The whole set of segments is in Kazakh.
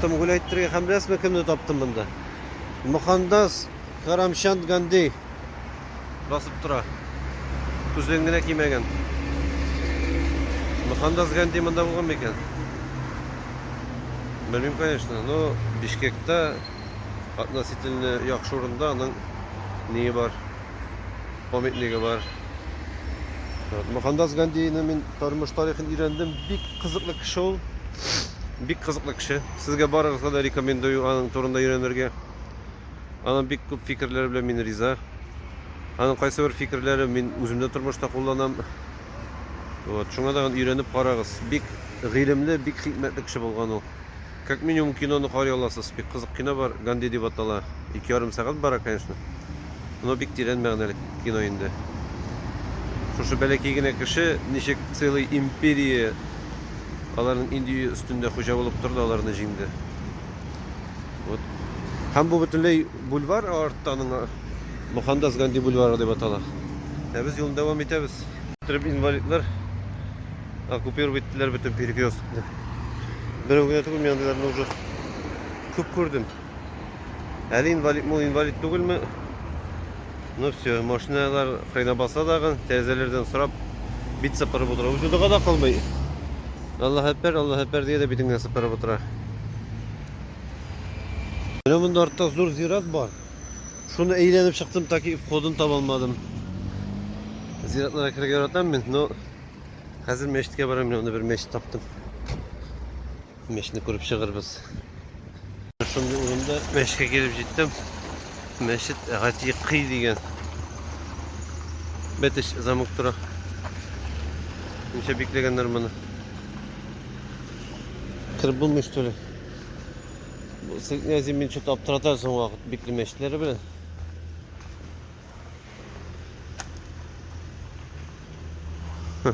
таптым, Гулайттырға һәм рәсме кімді таптым мұнда. Мұхандас Карамчанд Ганди басып тұра. Күзленгіне кимеген. Мұхандас Ганди мұнда болған мекен. Білмейм, конечно, но Бишкекте относительно яхшы орында аның нее бар, памятнигі бар. Мұхандас Гандині мен тормыш тарихын үйрендім. Бик қызықлы кіші ол. Бик қызықлы кіші. Сізге барыңызға да рекомендую аның турында үйренерге. Аның бик көп фикірлері біле мен риза. Аның қайсы бір фикірлері мен өзімде тұрмышта қолданам. Шуңа да үйреніп қарағыз. Бик ғилімлі, бик хикметлі кіші болған ол. Как минимум киноны қарай аласыз. Бик қызық кино бар, Ганди деп атала. 2,5 сағат бара, конечно. Но бик тирен мәгънәле кино инде. Шушы бәләкәй генә кеше ничек целый империя аларның Индия өстендә хуҗа булып торды, аларны җиңде. Вот. Һәм бу бөтенләй бульвар арттаның Мұхандас Ганди бульвары дип атала. Без юлны дәвам итәбез. Төреп инвалидлар оккупировать иттеләр бөтен перекресткны. Берәү генә түгел, мен андыйларны уже күп күрдем. Әле инвалид түгелме? Ну все, машиналар кайна баса дагы, тәрәзәләрдән сорап бит сыпырып утыра. Үзе дага да калмый. Аллаһ әкбәр дия дә битеңне сыпырып утыра. Менә монда артта зур зират бар. Шуны әйләнеп чыктым, таки входын таба алмадым. Зиратларга кирергә яратам мин, но хәзер мәчеткә барам, менә бер мәчет таптым. Мәчетне күреп чыгырбыз. Шундый урында мәчеткә килеп җиттем. Мәчет Гатиқи дигән. Бетеш замок тора. Ничә бикләгәннәр моны. Киреп булмый что ли? Бу князь мен что-то аптырата соң вакыт бикле мәчетләре белән.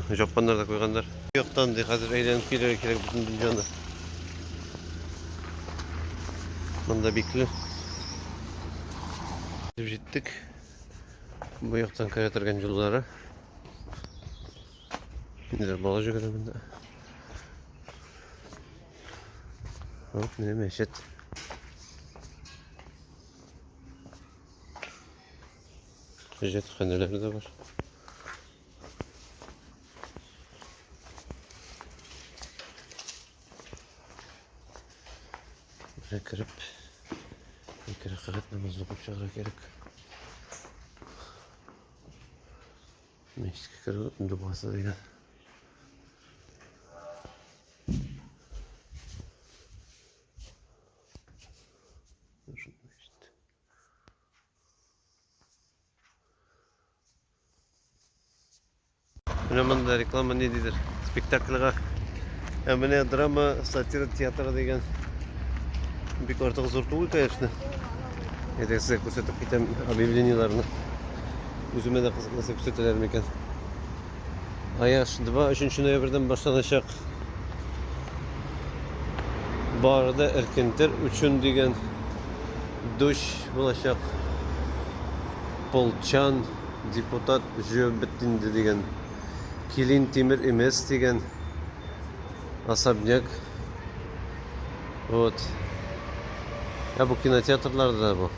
Жаппаннар да куйганнар. Яктан ди хәзер әйләнеп килергә кирәк бөтен дөньяны. Монда бикле. Життік. Бұл яқтан қаратырған жолдары. Мендер бала жүгірі мұнда. Міне мәшет. Жет қанелері де бар. Кіріп. Кері қағат намаз оқып шығыра керек. Мешітке кіріп, дұбасы деген. Міне мұнда реклама не дейдір? Спектакльға. Міне драма, сатира театры деген. Бик артық зор түгел, конечно. Ертең сізге көрсетіп кетем объявленияларны. Өзіме де қызықласа көрсетелер мекен. Аяш 2-3 ноябрьден башланачак. Барыда эркентер үчүн деген душ булачак. Полчан депутат жөбөттүндү деген. Килин темир эмес деген особняк. Вот. Ya bu kinotеатрларда bu.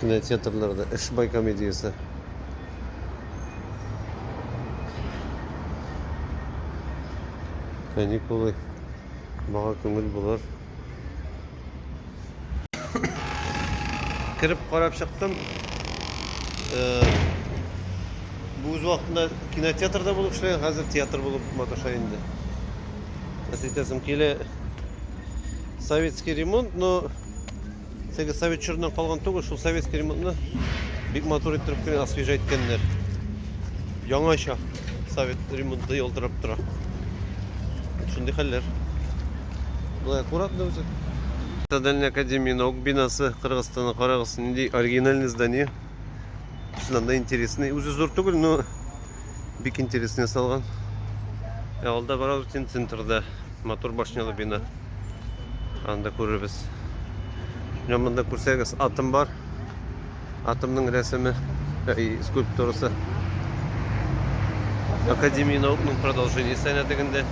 Кинотеатрларда Ишбай комедиясы. Каникулы. Бага көңіл болар. Кіріп қарап шықтым. Бұл өз уақытында кинотеатрда болып шырайын, қазір театр болып маташа енді. Әсетесім келе советский ремонт, но совет чорынан қалған түгіл, шул советский ремонтны бик матур еттіріп кені освежайткенлер. Яңаша совет ремонтты елдырап тұра. Шундай хәлләр. Бұлай аккуратно өзі. Национальная академия наук бинасы Қырғызстаны қарағыз, нендей оригинальный здание. Шынан да интересный. Өзі зор түгіл, но бик интересный салған. Алда барабыз центрда мотор башнялы бина. Анда көрірбіз. Мында көрсеңіз атом бар. Атомның рәсімі, скульптурасы. Академия наукның продолжение сәнәтігінде.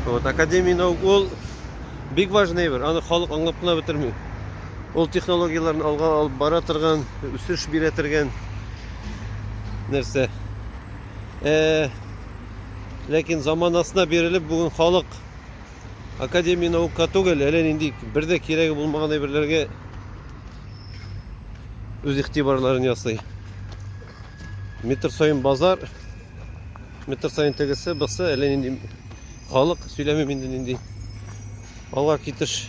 Вот академия наук ол бик важный бер. Аны халык аңлап кына бетерми. Ол технологияларны алга алып бара торган, үсеш бирә торган нәрсә. Ләкин заманасына бирелеп бүген халык академия наукка түгел, әле нинди бер дә кирәге булмаган әйберләргә үз игътибарларын ясый. Метр сайын базар, метр сайын тегесе басы, әле нинди халык сөйләмим инде нинди. Алга китеш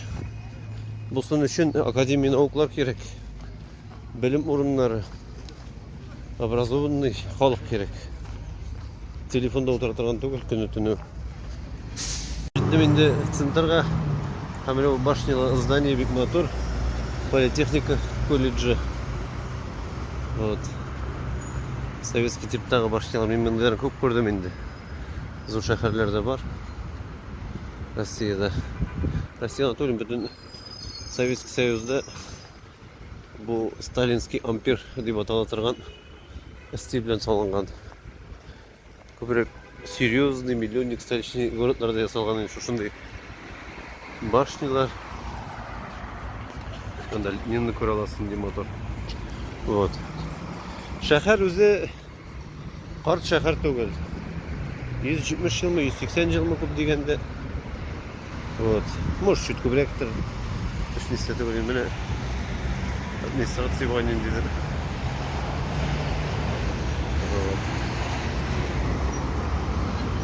булсын өчен академия науклар кирәк. Белем урыннары, образованный халык кирәк. Телефонда утыра торган түгел көне-төне. Җиттем инде центрга. Һәм бу башнялы здание бик матур. Политехника колледжи. Вот. Советский типтагы башнялар мендәр күп күрдем инде. Зур шәһәрләрдә бар. Россиядә. Россия түгел, бөтен Советский Союзда бу сталинский ампир дип атала торган стиль белән салынган. Күбрәк серьезный миллионник столичный городlарда ясалган шушындай башнялар. Анда нинди күрә аласың ди мотор. Вот. Шәһәр үзе карт шәһәр түгел. 170 елмы, 180 елмы күп дигәндә. Вот. Может чуть күбрәктер. Точно не түгел, менә администрация ванин дидер.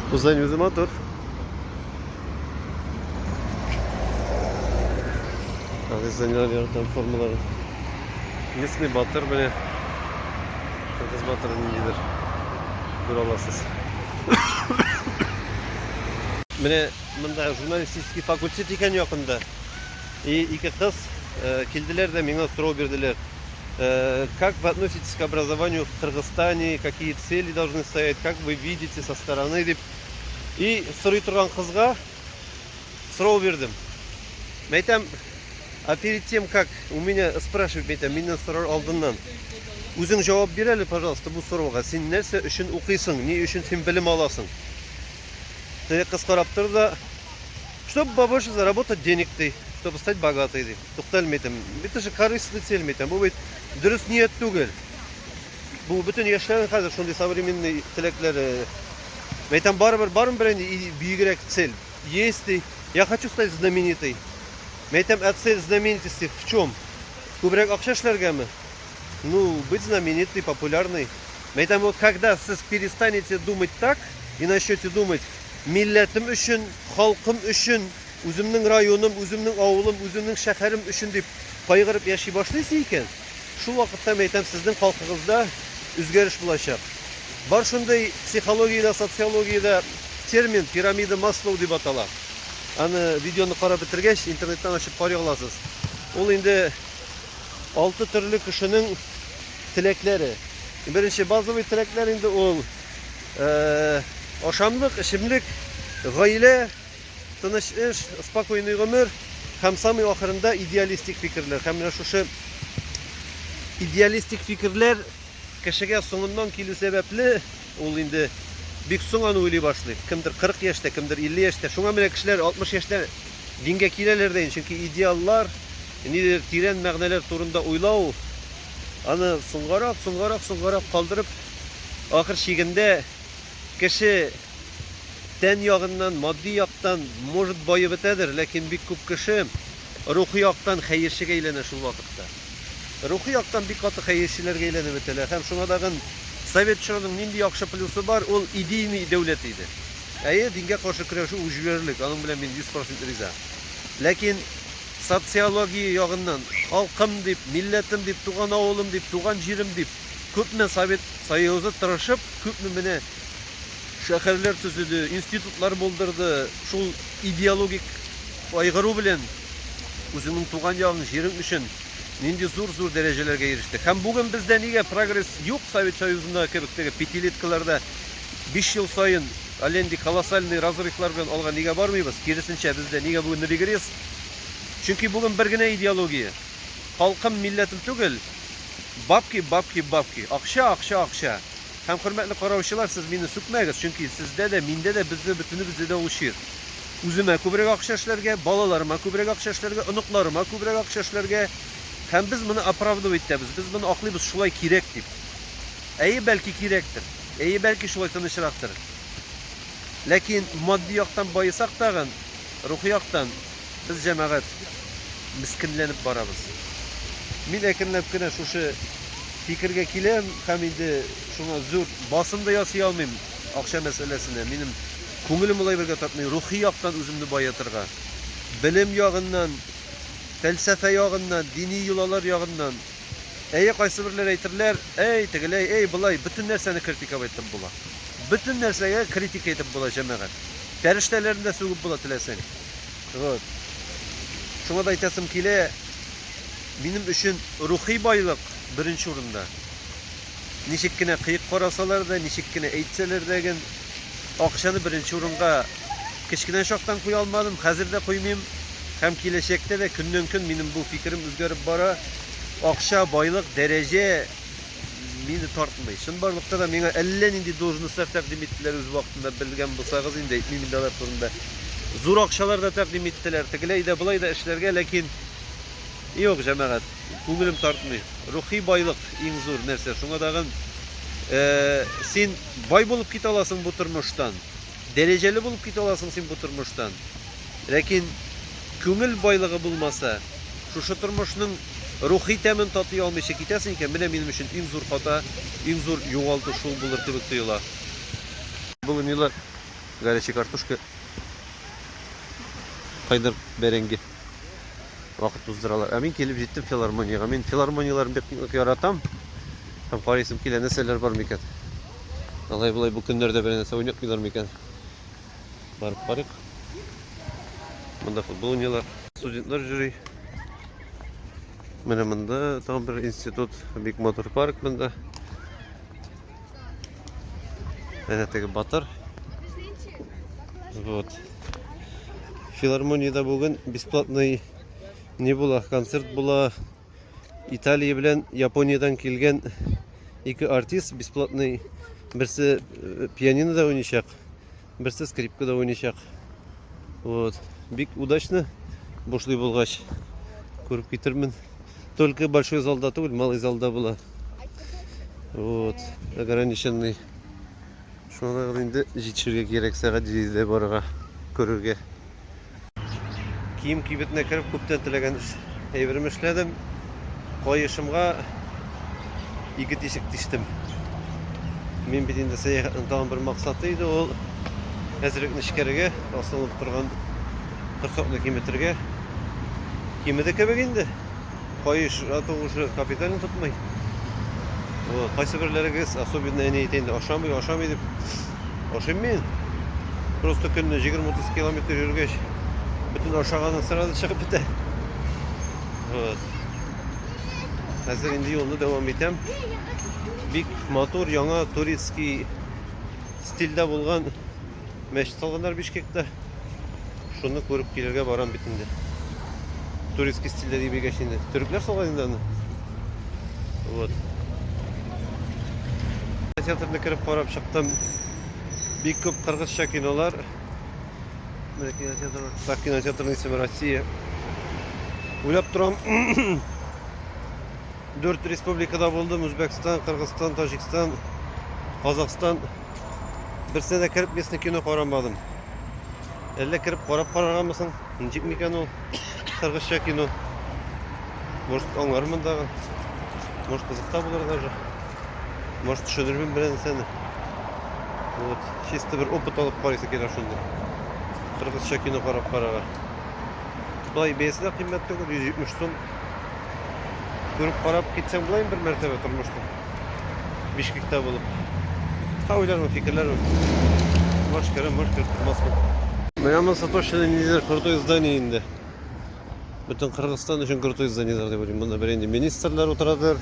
Узнань өзі мотор. Ағыз занялар там формалары. Местный батыр біне. Кыргыз батырын недер. Көре аласыз. Міне мында журналистический факультет екен якында. Ике кыз келдилер де миңа суроо бердилер. Как вы относитесь к образованию в Кыргызстане, какие цели должны стоять, как вы видите со стороны. И сорый турган кызга суроо бердим. Мәйтәм, а перед тем, как у меня спрашивают, мәйтәм, миннән сорар алдыннан, үзең җавап бир әле, пожалуйста, бу сорауга. Син нәрсә өчен укыйсың, ни өчен син белем аласың? Кыз карап тор да, чтобы побольше заработать денег ты, чтобы стать богатой ди. Туктал мәйтәм, это же корыстный цель мәйтәм, бу бит дөрес ният түгел. Бу бөтен яшьләрнең хәзер шундый современный теләкләре. Мәйтәм, барыбер бер бигрәк цель. Есть, я хочу стать знаменитой. Мәйтәм, а цель знаменитости в чем? Күбрәк акча эшләргәме? Ну, быть знаменитой, популярной. Мәйтәм, вот когда сез перестанете думать так и начнете думать милләтем өчен, халкым өчен, үземнең районым, үземнең авылым, үземнең шәһәрем өчен дип кайгырып яши башлыйсыз икән, шул вакытта мәйтәм сезнең халкыгызда үзгәреш булачак. Бар шундай психологиядә, социологиядә термин пирамида Маслоу дип атала. Аны видеоны карап бетергәч, интернеттан ачып карый аласыз. Ул инде 6 төрле кешенең теләкләре. Беренче базовый теләкләр инде ул ашамлык, эчемлек, гаилә, тыныч эш, спокойный гомер һәм самый ахырында идеалистик фикерләр. Һәм менә шушы идеалистик фикерләр кешегә соңыннан килү сәбәпле ул инде бик соң аны уйлый башлый. Кемдер 40 яшьтә, кемдер 50 яшьтә. Шуңа менә кешеләр 60 яшьтә дингә киләләр дә, чөнки идеаллар, нидер тирән мәгънәләр турында уйлау аны соңгарак калдырып, ахыр чигендә кеше тән ягыннан, матди яктан может байып бетәдер, ләкин бик күп кеше рухи яктан хәерчегә әйләнә шул вакытта. Рухи яктан бик каты хәерчеләргә әйләнеп бетәләр. Һәм шуңа дагы совет чорының нинди яхшы плюсы бар, ул идейный дәүләт иде. Дингә каршы көрәшү үҗбәрлек, аның белән мин 100% риза. Ләкин социология ягыннан халкым дип, милләтем дип, туган авылым дип, туган җирем дип, күпме Совет Союзы тырышып, күпме менә шәһәрләр төзеде, институтлар булдырды. Шул идеологик айгыру белән үзенең туган ягын, җирен өчен нинди зур дәрәҗәләргә иреште. Һәм бүген бездә нигә прогресс юк Совет Союзында кебектәге пятилеткаларда 5 ел сайын аленди колоссальный разрывлар белән алган нигә бармыйбыз? Киресенчә бездә нигә бүген регресс? Чөнки бүген бер генә идеология. Халкым, милләтем түгел, бабки, акча. Һәм хөрмәтле караучылар, сез мине сүкмәгез, чөнки сездә дә, миндә дә, бездә бөтенебездә дә ул чир. Үземә күбрәк акча эшләргә, балаларыма күбрәк акча эшләргә, оныкларыма күбрәк акча эшләргә. Һәм без моны оправдывать итәбез. Без моны аклыйбыз, шулай кирәк дип. Әйе, бәлки кирәктер. Әйе, бәлки шулай тынычрактыр. Ләкин матди яктан байысак тагын, рухи яктан без җәмәгать мискинләнеп барабыз. Мин әкренләп кенә шушы фикергә киләм һәм инде шуңа зур басымда ясый алмыйм акча мәсьәләсенә. Минем күңелем улай бергә тартмый, рухи яктан үземне баятырга. Белем ягыннан, фәлсәфә ягыннан, дини юлалар ягыннан. Әйе, кайсы берләр әйтерләр, әй, тегеләй, әй, булай, бөтен нәрсәне критиковать итеп була. Бөтен нәрсәгә критика итеп була җәмәгать. Фәрештәләрне дә сүгеп була теләсәң. Вот. Шуңа да әйтәсем килә, минем өчен рухи байлык беренче урында. Ничек кенә кыек карасалар да, ничек кенә әйтсәләр дә, акчаны беренче урынга кечкенә шактан куя алмадым, хәзер дә куймыйм. Һәм киләчәктә дә көннән-көн минем бу фикерем үзгәреп бара. Акча, байлык, дәрәҗә мине тартмый. Чынбарлыкта да миңа әллә нинди должностьлар тәкъдим иттеләр үз вакытында, белгән булсагыз инде әйтмим инде алар турында. Зур акчалар да тәкъдим иттеләр, тегеләй дә, булай да эшләргә, ләкин юк, җәмәгать, күңелем тартмый. Рухи байлык иң зур нәрсә. Шуңа дагы син бай булып китә аласың бу тормыштан. Дәрәҗәле булып китә аласың син бу тормыштан. Ләкин күңел байлыгы булмаса, шушы тормышның рухи тәмен татый алмыйча китәсең икән, менә минем өчен иң зур хата, иң зур югалту шул булыр кебек тоела. Бүген еллар горячий картошка, кайдар бәрәңге вакыт уздыралар. Ә мин килеп җиттем филармониягә. Мин филармонияларны бик яратам. Һәм карыйсым килә, нәрсәләр бар микән? Алай-болай бу көннәрдә бер нәрсә уйнатмыйлар микән? Барып карыйк. Монда футбол уйныйлар, студентлар йөри. Менә монда там бер институт, бик мотор парк монда. Менә теге батыр. Вот. Филармониядә бүген бесплатный не була, концерт була. Италия белән Япониядән килгән ике артист бесплатный. Берсе пианинода уйнayacak, берсе скрипкада уйнayacak. Вот. Бик удачно. Бушлый булгач күреп китермен. Только большой залда түгел, малый залда була. Вот. Ограниченный. Шуңа инде җитешергә кирәк, сәгать 7дә барырга, күрергә. Кием кибетенә кереп күптән теләгән әйберем эшләдем. Каешымга ике тишек тиштем. Мин бит инде сәяхәтнең тагын бер максаты иде, ул әзерлекне эшкәргә, асылып торган 40 километргә. Кимеде кебек инде. Каеш атугышы капиталын тотмый. Вот, кайсы берләрегез, особенно әни әйтәйин, ашамый дип. Ашыйм мин. Просто көнне 20-30 километр йөргәч, бөтен ашаганың сразу чыгып бетә. Вот. Хәзер инде юлны дәвам итәм. Бик мотор, яңа туристский стильдә булган мәчет салганнар Бишкектә. Шуны күреп килергә барам бит инде. Туристский стильдә дип әйтгәч инде. Төрекләр салган инде аны. Вот. Театрны кереп карап чыктым. Бик күп кыргызча кинолар. Менә кинотеатр. Так, кинотеатрның исеме Россия. Уйлап торам. 4 республикада булдым: Үзбәкстан, Кыргызстан, Таҗикстан, Казакстан. Берсенә дә кереп местный кино карамадым. Әллә кереп карап карарганмысың? Ничек микән ул? Кыргызча кино. Может, аңлармын да. Может, кызыкта булыр даже. Может, төшенермен белән сәне. Вот, чисто бер опыт алып карыйсы килә шунда. Кыргызча кино карап карарга. Булай бәясе дә кыйммәт түгел, 170 сум. Күреп карап китсәң булай бер мәртәбә тормышта. Бишкектә булып. Уйлармын, фикерләрмен. Маш тормасын. Менә точно ниндидер крутой здание инде. Бөтен Кыргызстан өчен крутой зданиелар дип уйлыйм. Монда бер инде министрлар утырадыр.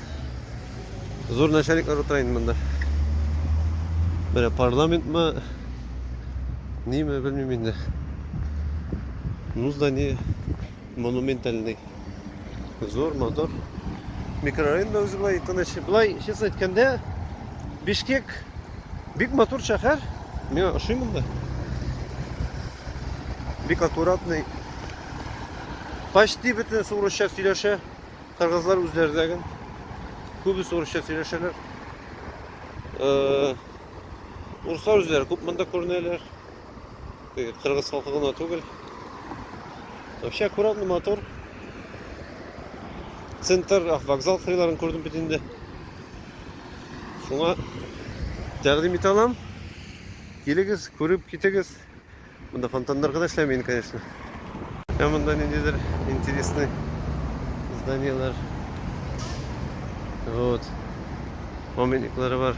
Зур начальниклар утыра инде монда. Менә парламентмы, ниме белмим инде. Ну, здание монументальный. Зур, мотор. Микрорайонда үзе булай тыныч. Булай, честно әйткәндә, Бишкек бик матур шәһәр. Миңа ошый монда. Бик аккуратный. Почти bütün Rusça söyleşe. Kırgızlar üzerindeki. Kubis Rusça söyleşeler. Ruslar üzeri kupmanda көрінелер. Kırgız halkına tugul. Вообще аккуратный мотор. Центр, вокзал қиыларын көрдім бітінде. Шуңа тәқдим ете алам. Келегіз, көріп кетегіз. Мұнда фонтандарға да ішлемейін, конечно. Мұнда нендедер интересный зданиялар. Вот. Моментниклары бар.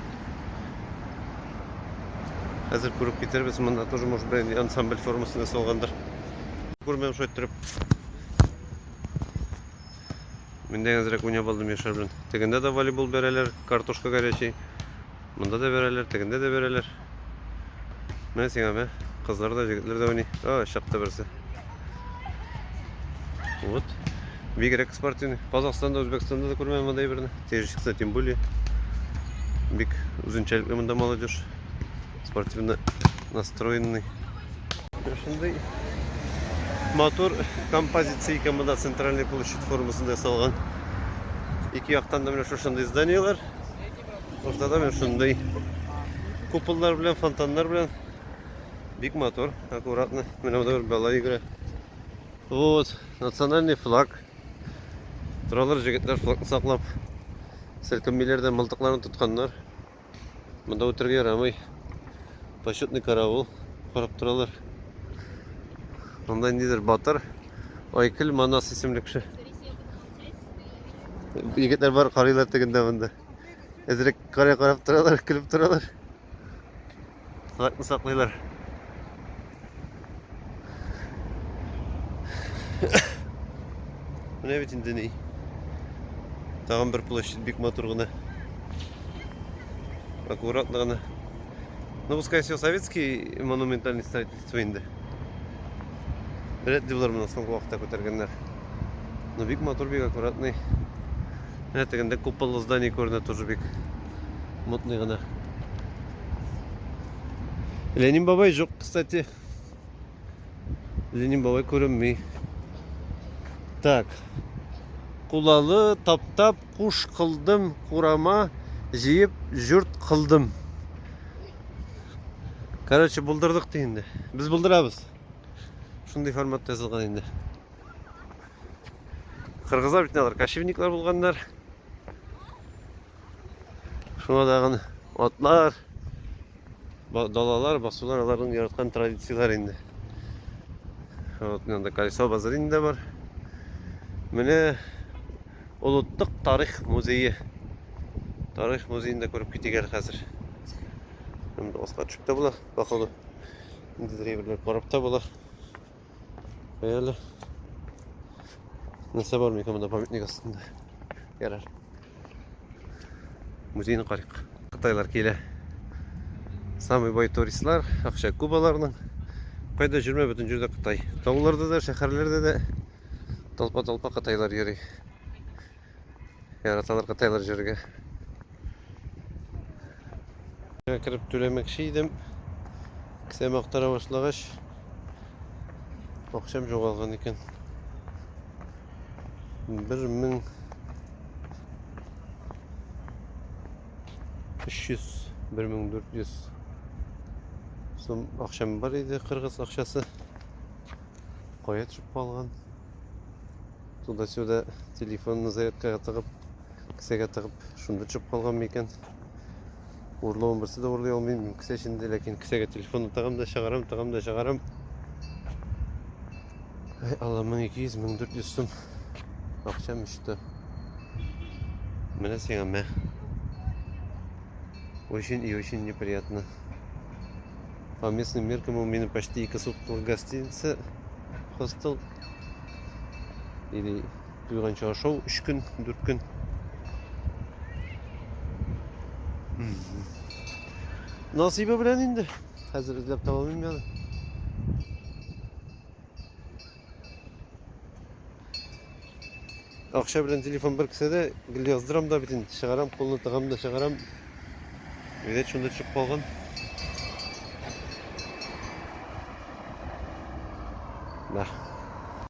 Әзір көріп кетербіз. Мұнда тоже может быть ансамбль формасында салғандар. Көрмем шойт тұрып. Мен деген зірек уня балдым ешар білін. Тегінде де волейбол берелер, картошка горячий. Мұнда да берелер, тегінде де берелер. Мен сен әме, қызлар да, жігітлер де ойнай. Шапта бірсі. Вот. Бигрек спортивный. Қазақстанда, Өзбекстанда да көрмем мұндай біріні. Тежіксі, тем более. Бик үзіншәлікті мұнда молодежь. Спортивно настроенный. Шындай. Мотор композиция команда центральный площадь формасында салған. Екі яқтан да шошындай зданиялар. Ортада шындай куполдар білен, фонтандар білен. Бик мотор, аккуратно. Мен бір бала игра. Вот, национальный флаг. Тұралар жігіттер флагын сақлап. Сәлкіммелерден мылтықларын тұтқандар. Мұнда өтірге ярамай. Почетный караул. Қарап тұралар. Онда недер батыр. Айкіл Манас есімлі кіші. Егеттер бар қарайлар тегінде мұнда. Әзірек қарап тұралар, күліп тұралар. Флагын сақлайлар. Міне бетін діней. Тағын бір площадь бик мотор ғына. Аккуратно ғына. Ну, пускай все советский монументальный строительство енді. Вряд ли бұлар мұна соңғы уақытта көтергендер. Но бик мотор бик аккуратный. Тегінде куполы здание көрінеді тоже бик мутный ғана. Ленин бабай жоқ, кстати. Ленин бабай көрінмей. Так. Құлалы таптап құш қылдым, құрама жиып жұрт қылдым. Короче, бұлдырдық дейінді. Біз бұлдырабыз. Шындай форматта yazılған енді. Қырғыздар бітінелер, кашевниклар болғандар. Шуна дағын атлар, далалар, басулар, алардың яратқан традициялар енді. Мында колесо базар енді бар. Міне Ұлттық тарих музейі. Тарих музейінде көріп кетегер қазір. Мында осқа түшіп та бұла, бақылы. Енді дрейверлер қарап та бұла. Қоялы. Нәрсе бар мекамында памятник астында. Ярар. Музейні қариқ. Қытайлар келі. Самый бай туристлар, ақша кубаларының. Қайда жүрме бүтін жүрді Қытай. Тауларда да, шәһәрлерде де талпа-талпа Қытайлар жүрі. Яраталар Қытайлар жүрге. Кіріп төлемекші едім. Кісем ақтара башлағаш. Ақшам жоғалған екен. 1300 1400 сом ақшам бар еді, қырғыз ақшасы. Қоя түсіп қалған. Туда-сюда телефонны зарядкаға тығып, кісеге тығып, шунда түсіп қалған мекен. Урлауын бірсі де урлай алмайым кісе ішінде, ләкин кісеге телефонны тағам да шығарам. Алла 1200-1400 сом ақшам үшті. Міне сен әмә. Очень и очень неприятно. По местным меркам у меня почти 2 суток гостиница, хостел. Или туйғанша шоу 3 күн, 4 күн. Насибі білән енді. Қазір іздеп табалмайым яды. Ақша білән телефон бір кіседе гүл яздырам да бітін. Шығарам, қолына тығам да шығарам. Видать, шунда түсіп қалған. Да.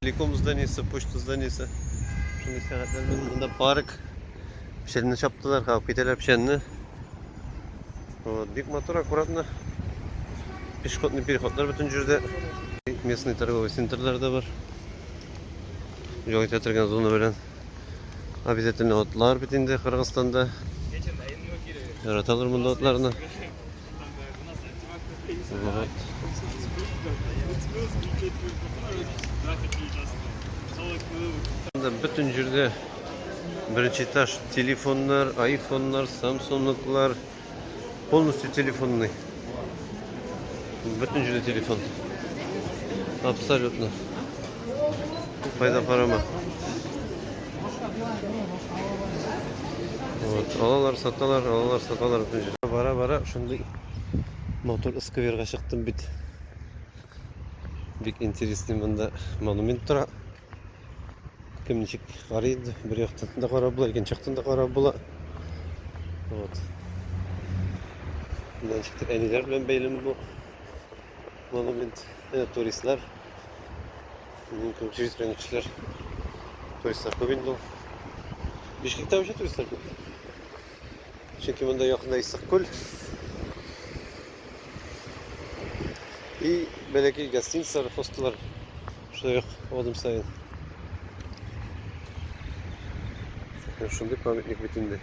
Телеком зданиесі, почта зданиесі. Шундай сәғатлермен мында парк. Пішеліні шаптылар, қалып кетелер пішеліні. Вот, бик мотор, аккуратно. Пешеходный переходлар бүтін жүрде. Местный торговый центрлар да бар. Жол кетірген зона белән. Обязательно отлар битинде Кыргызстанда. Яраталар мында отларны. Вот. Бүтін жүрде бірінші этаж телефондар, айфондар, самсунглар, полностью телефонный. Бүтін жүрде телефон. Абсолютно. Пайда парама. Вот, алалар, саталар бүтін жүрде. Бара-бара шундай мотор скверға шықтым бит. Бик интересный мында монумент тұра. Кімнішік қарайды, бір яқтан да қара бұла, екен жақтан да қара бұла. Вот. Мындан шықтық әнелер білен бәйлім бұл монумент. Туристлар. Көп жүрістірген кішілер. Туристлар көп енді ол. Бишкекте вообще туристлар көп. Çünkü мында яқында Исық көл. И бәләкей гостиницалар, хостелар. Что yok одым сайын. Шундай памятник битинде.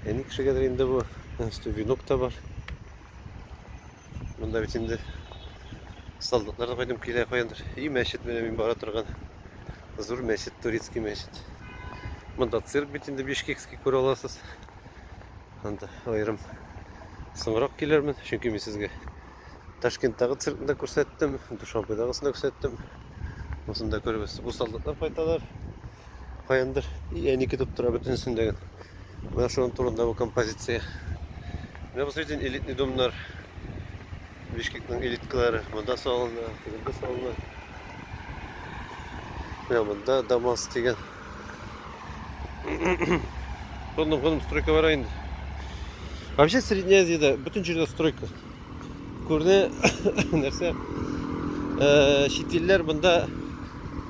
Әне кішігедір енді бұл. Үсті винок та бар. Мында битинде солдатлар да қайдым келе қойындыр. И мәшет мен бара тұрған. Зур мәшет, турецкий мәшет. Мында цирк битинде бишкекский көре аласыз. Анда айрым соңырақ келермін, çünkü мен сізге Ташкенттағы циркында көрсеттім, Душанбедағысында көрсеттім. Осында көресіз. Бұл солдатлар қайталар. Қайындыр. И әне кетіп тұра бүтінсін деген. Мына шоның турында бұл композиция. Мына посмотрите, элитный домдар. Бишкектің элиткалары. Мында салына, мында салына. Мында Дамас деген. Қондым, стройка бар айынды. Вообще Средняя Азияда бүтін жерде стройка. Көріне нәрсе шетелдер мында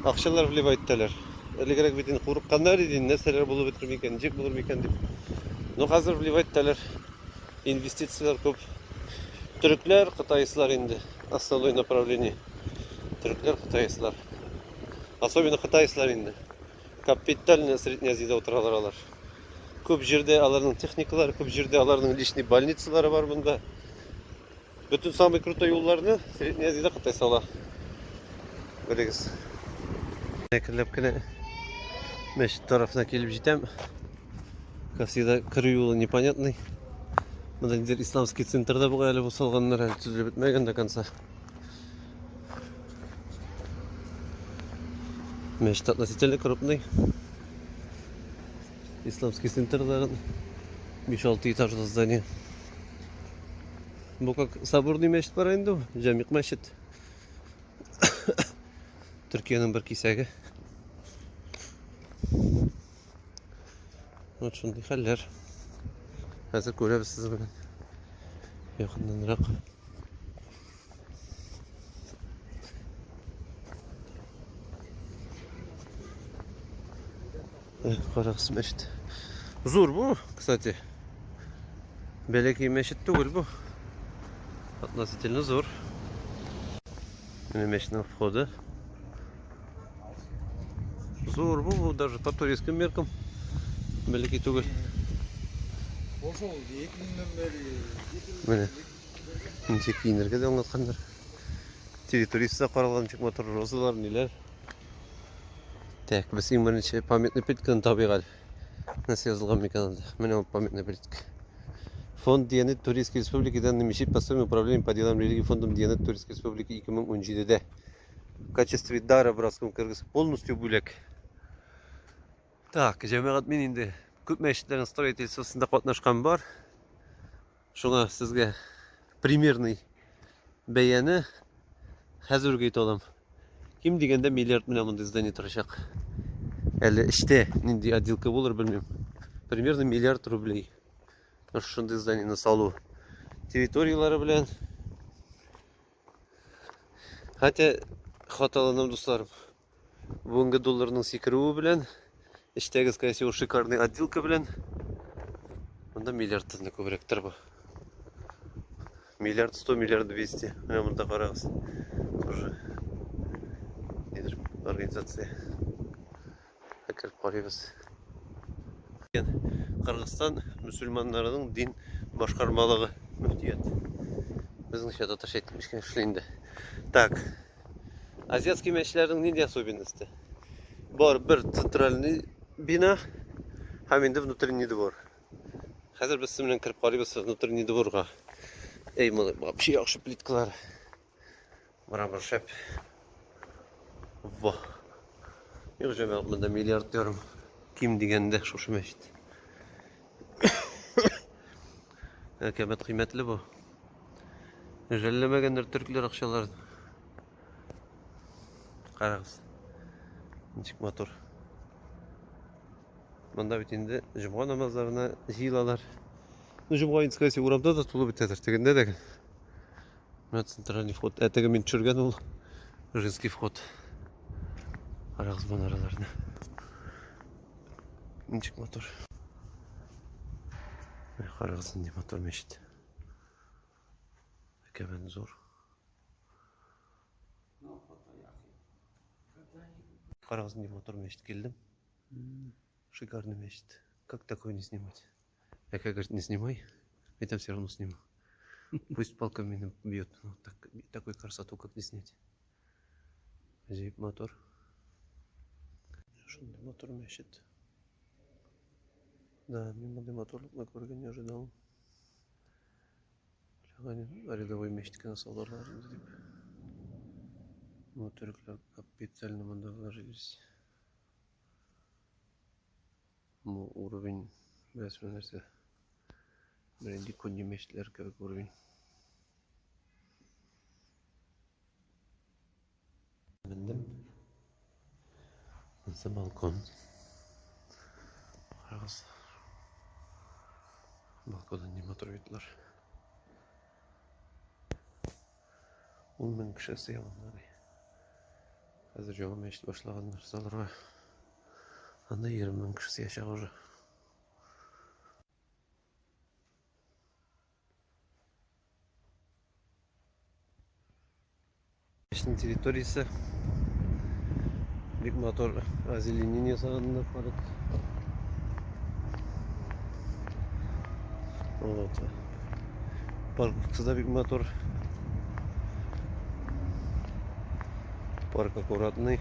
ақшалар вливайтталар. Әлігерек бетін қурыққандар еден нәрселер болып өтір мекен, жек болыр мекен деп. Но қазір вливайтталар. Инвестициялар көп. Түріклер, қытайсылар енді. Основной направление. Түріклер, қытайсылар. Особенно қытайсылар енді. Капитально Средняя Азияда отыралар алар. Көп жерде алардың техникалары, көп жерде алардың личный больницалары бар бұнда. Бүтін самый крутой жолларны Средняя Азияда Қытай сала. Көрегіз. Кірлеп кіне мәшіт тарафына келіп жетем. Как всегда, кіру жолы непонятный. Мында нелер исламский центрда бұға әлі бұл салғанлар әлі түзіліп бітмеген до конца. Мәшіт относительно крупный. Исламский центрдағын 5-6 этажды здание. Бұл как соборный мәшіт бар енді, жамиқ мәшіт. Түркияның бір кесегі. Вот шундай хәлләр. Қазір көребіз сізбен. Яқынданырақ. Қарағыз мәшіт. Зор бұл, кстати. Бәләкей мәшіт түгіл бұл. Относительно зор. Міне мәшіттің входы. Зор бұл, даже по турецким меркам. Бәләкей түгіл. Міне. Неше кейінерге де оңатқандар. Территориясында қаралған чек мотор розалар, нелер. Так, біз ең бірінші памятный плитканы табиғал. Нәрсе жазылған меканында. Міне ол памятный плитка. Фонд Диянет Турецкой Республики данный мешит по своему управлению по делам религии фондом Диянет Турецкой Республики 2017 в качестве дара братскому Кыргызстану полностью бүлек. Так, жамағат мен енді көп мәшіттердің строительствосында қатнашқан бар. Шуңа сізге примерный бәяны хәзірге айта алам. Ким дегенде миллиард миллион мындай здание тұрашақ. Әлі іште нендей отделка болар білмем. Примерно миллиард рублей. Шундай зданияны салу. Территориялары білен. Хотя Хаталанам дусларым. Бүгінгі долларның секіруі білен, іштегі скайсы шикарный отделка білен, мұнда миллиардтың көбірек тұрбы. Миллиард 100, миллиард 200. Мына мұнда қарағыз. Уже недір организация. Әкіріп қарайбыз. Қырғызстан мұсылмандарының дин башқармалығы мүфтият. Біздің шада ташайтын мешкен шлейінде. Так. Азиатский мәшілердің нендей особенности? Бар бір центральный бина, хаминде внутренний двор. Қазір біз сімнен кіріп қарайбыз внутренний дворға. Эй, малы, вообще яқшы плиткалар. Мрамор шәп. Во. Yok cəməl, məndə milyard diyorum. Kim degəndə şoşu məşid. Kəmət qiymətli bu. Jəlləməgənlər türklər ақшаларды. Қарағыз. Ничек мотор. Мында бит инде жұмға намаздарына жиылалар. Жұмға инскайсы урамда да толы бітәдір. Тегенде деген. Мына центральный вход. Әтеге мен түсірген ол женский вход. Қарағыз бұн араларына. Ничек мотор. Қарағыз не мотор мешіт. Кәмен зор. Қарағыз не мотор мешіт келдім. Шикарный мешіт. Как такое не снимать? Я говорит, не снимай. Я там все равно сниму. Пусть палка меня бьет. Ну, такой красоту как не снять. Здесь мотор. Шундай мотор мешіт. Да, мимо моторлықны көрген не ожидал. Рядовой мешітке насалдарлар енді деп. Моторлар капитально мында вложились. Уровень бәсіп нәрсе. Бірінде көне мешітлер керек уровень. Міндім. Мынсы балкон. Қарағыз. Балконда не мотор бетлер. 10 мың кіші сыяланлары. Қазір жоғы мешіт башлағандар салырға. Анда 20 мың кіші сияшақ уже. Мешіттің территориясы бик мотор озеленение сағадында барады. Вот. Парковкасы да бик мотор. Парк аккуратный.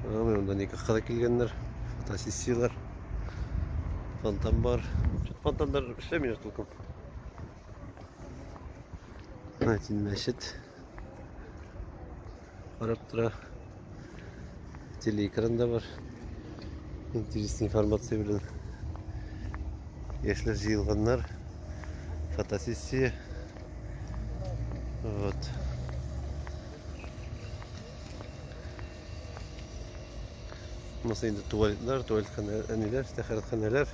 Онда неке қада келгендер. Фотосессиялар. Фонтан бар. Фонтандар ішлемейді толком. Мәтин мәшіт. Қарап тұра. Телеэкран бар. Интересный информация білін. Яшьлер жиылғандар. Фотосессия. Вот. Маса енді туалетлар, туалетханелер, тәхаратханелер.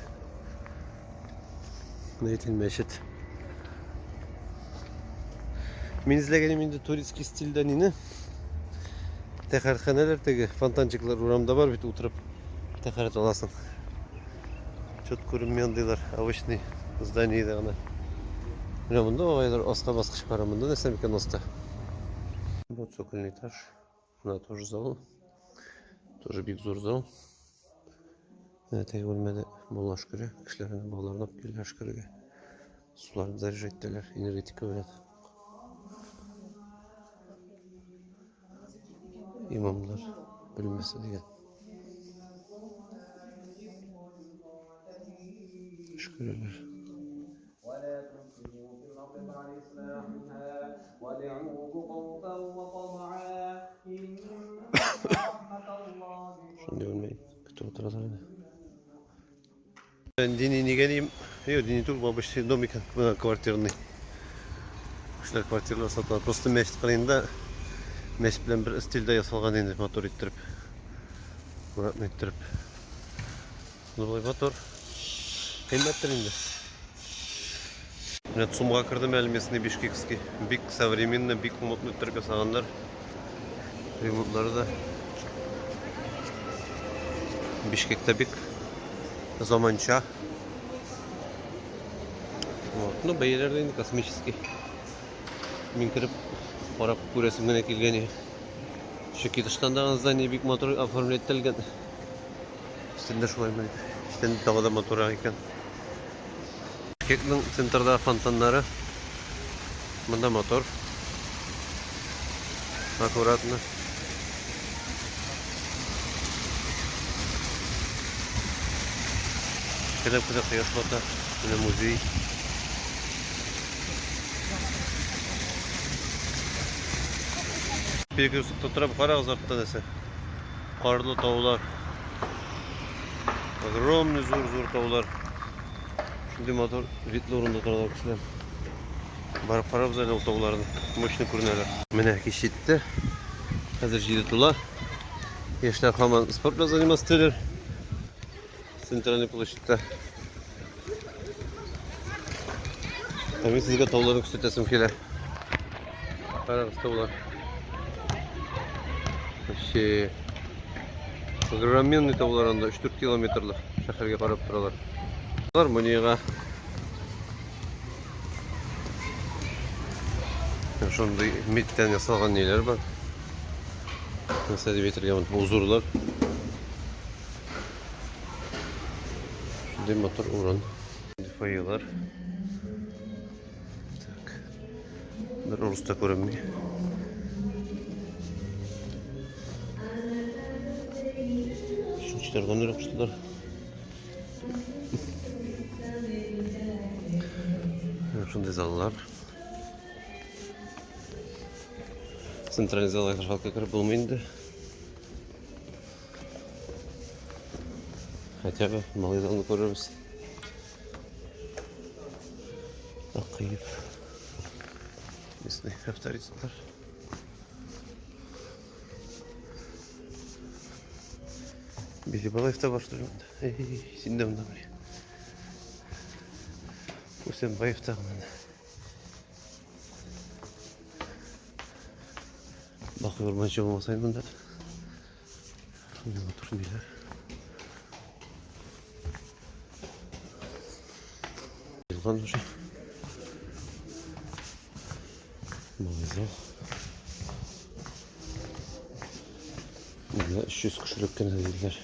Нәйтін мәшіт. Мен ізләгенім енді туристский стильден ені. Тәхаратханелер тегі фонтанчиклар урамда бар, бет отырып тәхарат аласың. Чөт көрінмендейлер, обычный здание дағына. Мына мұнда оғайлар осқа басқыш бара, мұнда нәрсем екен оста. Вот цокольный этаж. Мына тоже зал. Тоже бик зор зал. Тәгі бөлмеді болу ашкірі. Кішілеріне бағларынап келі ашкіріге. Суларын заряжайттелер, энергетика бөледі. İmamlar bölünmesi деген. Şükürler. Şimdi ölmeyin. Kötü oturarlar yine. Ben dinini geleyim. Yok dini tur babası домик квартирный. Kuşlar kvartirler satılır. Просто mescid kırıyında mescid bilen bir stilde yasalgan енді motor ittirip. Muratını ittirip. Bunu motor. Kıymettir indi. Mine Tsumga kırdım elmesini Bişkekski. Bik современный, bik umutlu Türk sahanlar. Remontları da Bişkek'te bik zamança. Вот. Ну, бәйләрдә инде космический. Мин киреп карап күрәсем генә килгән. Шекитыштанда здание бик мотор оформлеттелгән. Сендә шулаймы? Сендә тагы да моторы икән. Бишкекнең центрда фонтаннары. Монда мотор. Аккуратно. Кәләп-кәләп кояш бата. Менә музей. Перекрестокта тұрып қарағыз артта десе. Қарлы таулар. Огромный зур таулар. Шундай мотор ритлі орында тұралар кісілер. Барып қарап зәлі ол тауларын. Мощный көрінелер. Міне кешетті. Қазір жиді тұла. Ешлер қаман спортпен занимастылар. Центральный площадьта. Мен сізге тауларын күстетесім келер. Қарағыз таулар. Вообще огроменный тауларында 3-4 километрлік шәһәргә қарап тұралар. Мұнеға шондай меттен ясалған нелер бар. Сәдебетірген узурлар. Шондай мотор уран. Файлар. Бір ұрыста көрінмей. Şunlardan ne yapmışlar? Şunday zallar. Sentralizalar halka kirib bo'lmaydi. Хотя бы малый залны ko'ramiz. Aqyip. Местный авторитетlar. Бейбалаевта бар что-то. Синдем добрый. Усенбаевта мына. Бақы орманчы болмасайын мында. Шундай мотор нелер. Жылған уже. Малый зал. Мына 300 кішілік кәне дейділер.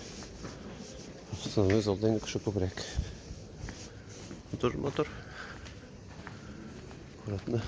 Основной залда не кіші көбірек. Мотор. Аккуратно.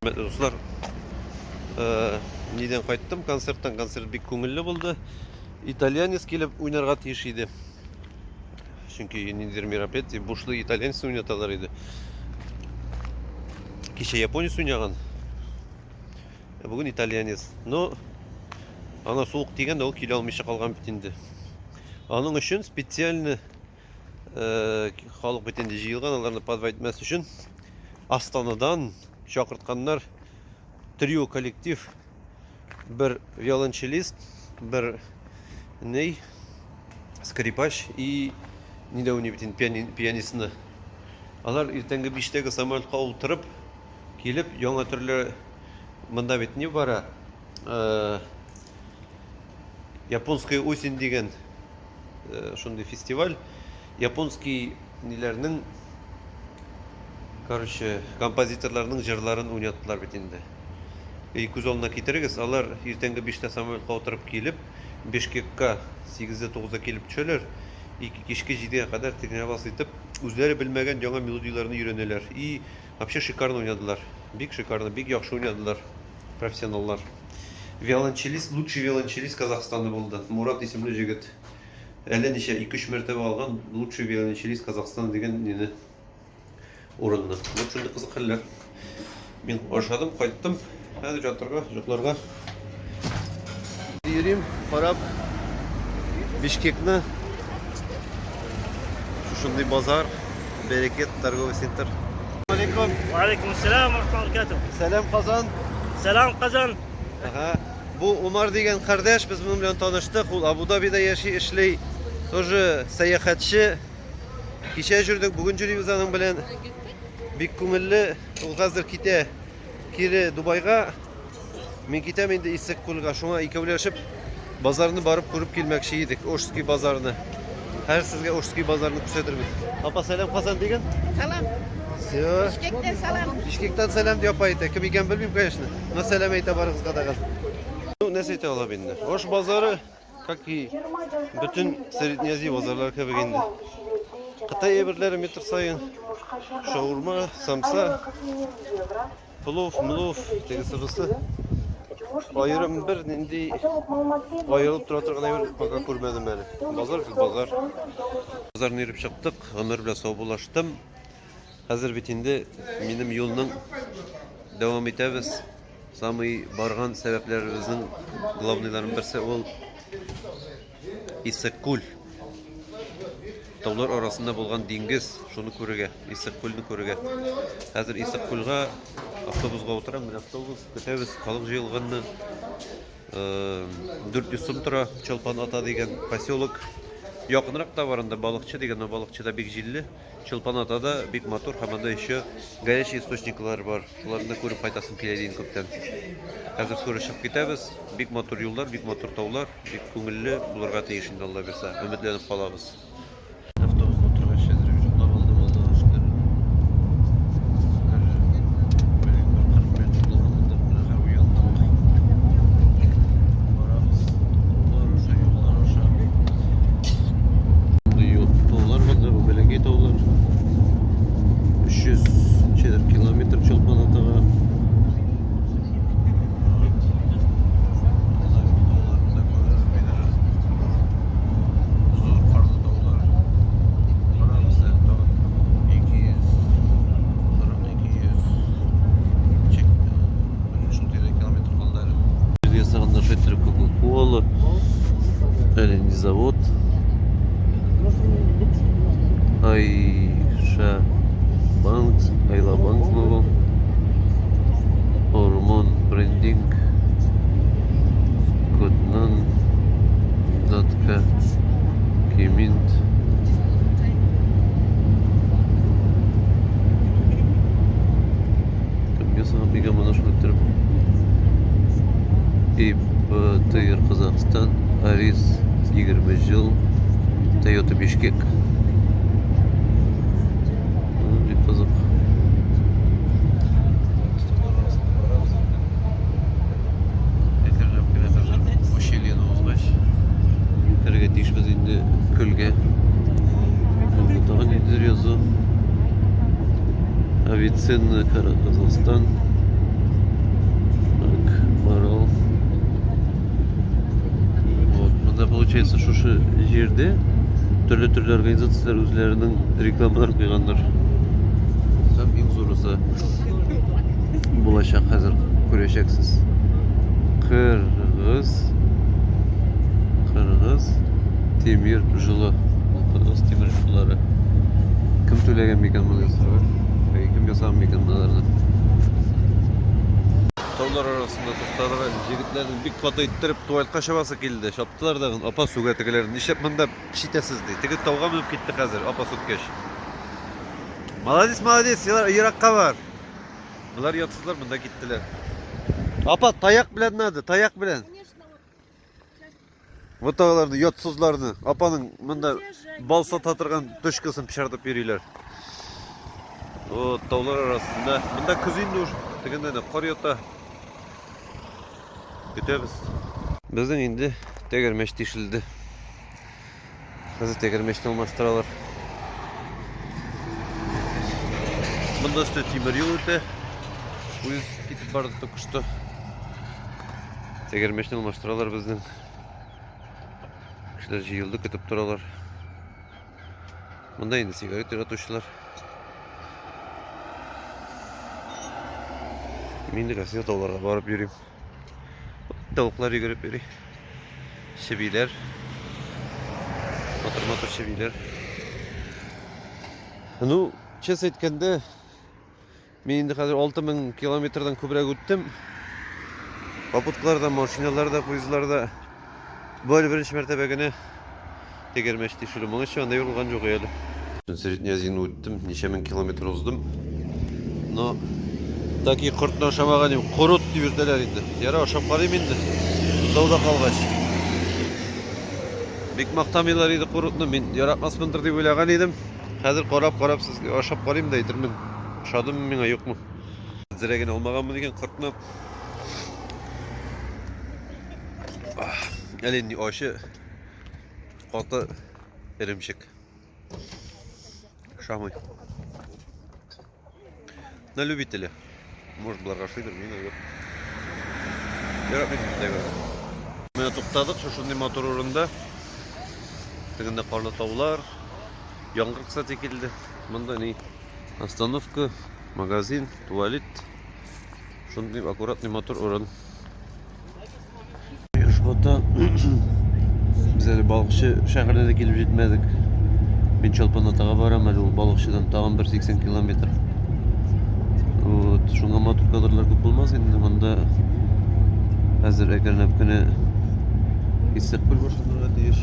Hürmetli dostlar, neden kayttım? Konsertten konsert bek көңіллі болды. İtalyanец келіп ойнарға тиіш еді. Çünkü nedir merapet, boşlu İtalyanец oynatalar еді. Кеше Японец ойнаған. Бүгін İtalyanец. Но ана суық деген ол келе алмайша қалған бітінде. Аның үшін специальный халық бітінде жиылған, аларны подвайт мәс үшін Астанадан шақыртқандар трио коллектив, бір виолончелист, бір скрипач и недәуне бітін пианистны. Алар ертеңгі биштегі самолетқа отырып келіп, яңа түрлі мында бет не бара? Японская осень деген шондай фестиваль. Японский нелерінің, композиторларының жырларын ойнаттылар бетінде. Көз алдына кетіріңіз, алар ертеңгі 5-те самолетқа отырып келіп, Бишкекке 8-9-да келіп түшелер. Кешке 7-ге қадар тренироваться етіп, өзлері білмеген жаңа мелодияларны үйренелер. И вообще шикарно ойнадылар. Бик шикарно, бик яхшы ойнадылар профессионаллар. Виолончелист, лучший виолончелист Казахстанда болды. Мурат есімлі жігіт. Әлі неше 2-3 мәртебе алған лучший виолончелист Казахстан деген нені орынны. Вот шынды қызық хәлләр. Мен ашадым, қайттым. Әді жатырға, жоқларға. Йөрим, қарап, Бишкекні. Шушындай базар, берекет, торговый центр. Алейкум. Алейкум ассалам ва рахматуллахи. Сәлем Қазан. Сәлам Қазан. Бу Умар деген кардаш, без моның белән таныштык. Ул Абу-Дабида яши, эшләй. Тоже сәяхәтче. Кичә жүрдек, бүген йөрибез аның белән. Бик күңелле. Ул хәзер китә кире Дубайга. Мен китәм инде Иссек-Күлгә. Шуңа икәүләшеп базарны барып күреп килмәкче идек. Ошский базарны. Һәр сезгә Ошский базарны күрсәтербез. Апа, сәлам Казан деген. Салам. Все. Бишкектен салам. Бишкектен сәлам дип әйтә. Кем икән белмим, конечно. Но сәлам әйтә барыгызга да. Ну, нәрсә әйтә алам инде. Ош базары, как и bütün Средняя Азия базарлары кебек инде. Кытай әйберләре метр сайын. Шаурма, самса, плов, млов, тегесе бусы. Айрым бер нинди айрылып тора торган әйбер пока күрмәдем әле. Базар, базар. Базарны йөреп чыктык, Гомер белән саубулаштым. Хәзер бит инде минем юлның дәвам итәбез. Самый барган сәбәпләребезнең главныйларын берсе ул Иссек-Күл. Таулар арасында булган диңгез, шуны күрергә, Иссек-Күлне күрергә. Хәзер Иссек-Күлгә автобусга утырам, менә автобус көтәбез, халык җыелганны. 400 сум тора, Чолпан ата дигән поселок. Якынрак та барында балыкчы дигән, но балыкчыда бик җилле. Чолпан атада бик матур, һәм анда еще горячий источниклар бар. Шуларны күреп кайтасым килә дигән күптән. Хәзер күрешеп китәбез. Бик матур юллар, бик матур таулар, бик күңелле булырга тиеш инде Алла бирсә. Өметләнеп калабыз. Автобусны утыргач хәзер юлда булдым, алда эшләр. Километр Чолпан атага. Зур карлы таулар. Карабыз, 200, 200. Шундай километр калды әле. Бизге сагында шетрик Кока-Кола. Әле завод. Айша Банк, Айла Банк новый, Ормон брендинг, Котнан, Датка, Кеминт, Кемгесаға бега мана шуны тіріп, ИПТР Казахстан, Арис 20 жыл, Toyota Бишкек. Қызық. Ущельені озғаш. Кірге тиішпіз енді көлге. Тағы недер язу. Авиценны Казахстан. Анда получается шушы жерде түрлі организациялар өзлерінің рекламаларын қойғандар. Там ең зорысы болашақ қазір көрешексіз. Қырғыз темір жолы. Қырғыз темір жолдары. Кім төлеген мекен мұнысы? Кім жасаған мекен мұналарны? Таулар арасында тоқталған жігітлердің бик фото иттіріп туалетқа шабасы келді. Шаптылар дағын апа суға тігілерін. Ишеп мұнда шитесіз дей. Тігі тауға мүліп кетті қазір апа суд кеш. Молодец, Ираққа бар. Бұлар ятсызлар мұнда кеттілер. Апа таяқ білән нады, таяқ білән. Вот тағыларды, ятсызларды. Апаның мұнда балса татырған түшкісін пішардып берейлер. Таулар арасында. Мұнда күз енді ұш. Тігіндені қор ята. Күтеміз. Біздің енді тегермеш тешілді. Қазір тегермешті алмаштыралар. Мұнда үсті темір жол өте. Өз кетіп барды только что. Тегермешті алмаштыралар біздің. Кішілер жиылды күтіп тұралар. Мұнда енді сигарет ұратушылар. Мен де қазір тауларға барып жүрейм. Tavuklar yugurib beri. Şebiler. Motor şebiler. Ну, честно aytkanda men endi hozir 6000 kilometrdan ko'proq o'tdim. Попуткаларда, машиналарда, поездlarda böyle birinchi martabagina tegermesh teshilib, menga hech qanday yo'lgan yo'q edi. Srednya azini o'tdim, necha ming kilometr uzdim. No, Taki qurtdan oshamagan qurut deb yurdilar endi. Yara oshab qarayman endi. Tavda qolg'ach. Bek maqtaminglar edi qurutni, men yaratmasmandir deb o'ylagan edim. Hozir qarab sizga oshab qarayman deydirman. Shodim menga yo'qmi? Ziragini olmaganmi degan qurtni. Endi oshi qota erimshik. Шамы. На любителя. Может, благошидер, мина yok. Yaratmayın bir de. Mene to'xtadik, shunday motor o'rinda. Tugunda qorli tog'lar, yomg'ir qisa tekildi. Bunda ne? Остановка, magazin, tualet. Shunday akkuratniy motor o'rin. Yoshqota biz hali Balıkçı shaharga da kelib yetmadik. Men Cholpon-Otaga boraman, u Balıkçıdan tag'in 180 kilometr. Shunga motor kadrlar ko'p bo'lmas endi bunda hozir ekranga kuni istiqbol boshlanadi deyish.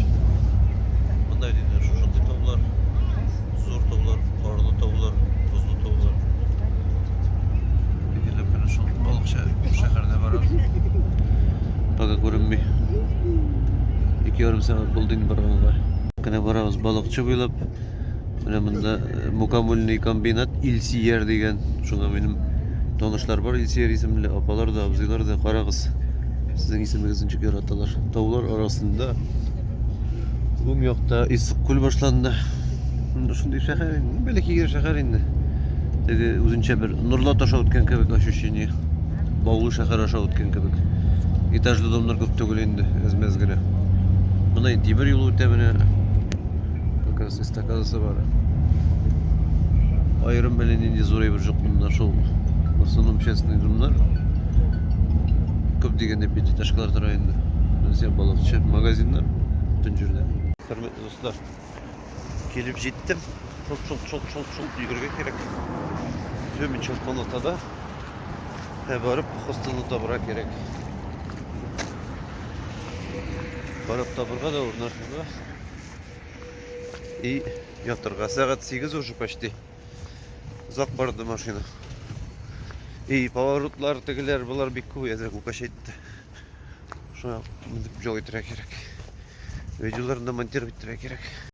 Bunday deydi, shunday tog'lar, zo'r tog'lar, qorli tog'lar, tuzli tog'lar. Ekranga kuni shu Balıkçı shaharda boramiz. Paga ko'rinmay. 2,5 soat bo'ldi endi borganga. Kana boramiz Balıkçı bo'ylab. Mana bunda Mukamulniy kombinat Ilsiyer degan shunga mening tanışlar var. İlsiyer isimli apalar da, abziler de, qara qiz. Sizin ismingizni yaratalar. Tog'lar arasında bu yoqda Issiqko'l boshlandi. Shunday shahar, balki shahar endi. Dedi o'zincha bir nurlar tosha o'tgan kabi ощущение. Bog'li shahar osha o'tgan kabi. Etajli domlar ko'p tugul endi, o'zmezgina. Buna temir yo'l o'tamini Bakası istakazısı var. Ayrım belenince zoray bir жоқ bunlar şol. Aslında şeysinde bunlar. Köp degende bir taşkalar tarayında. Mesela balıkçı magazinler bütün жерде. Hürmetli dostlar. Gelip jettim. Çok yürümek gerek. Tüm Cholpon-Ota'da barıp hostelda bırak gerek. Barıp da burada da ornasında. И ятырга сағат 8 уже почти. Ұзақ барды машина. И поворотлар тегілер бұлар бек көп, әзір көкаш етті. Шуна жол етірі керек. Видеоларында монтировать етірі керек.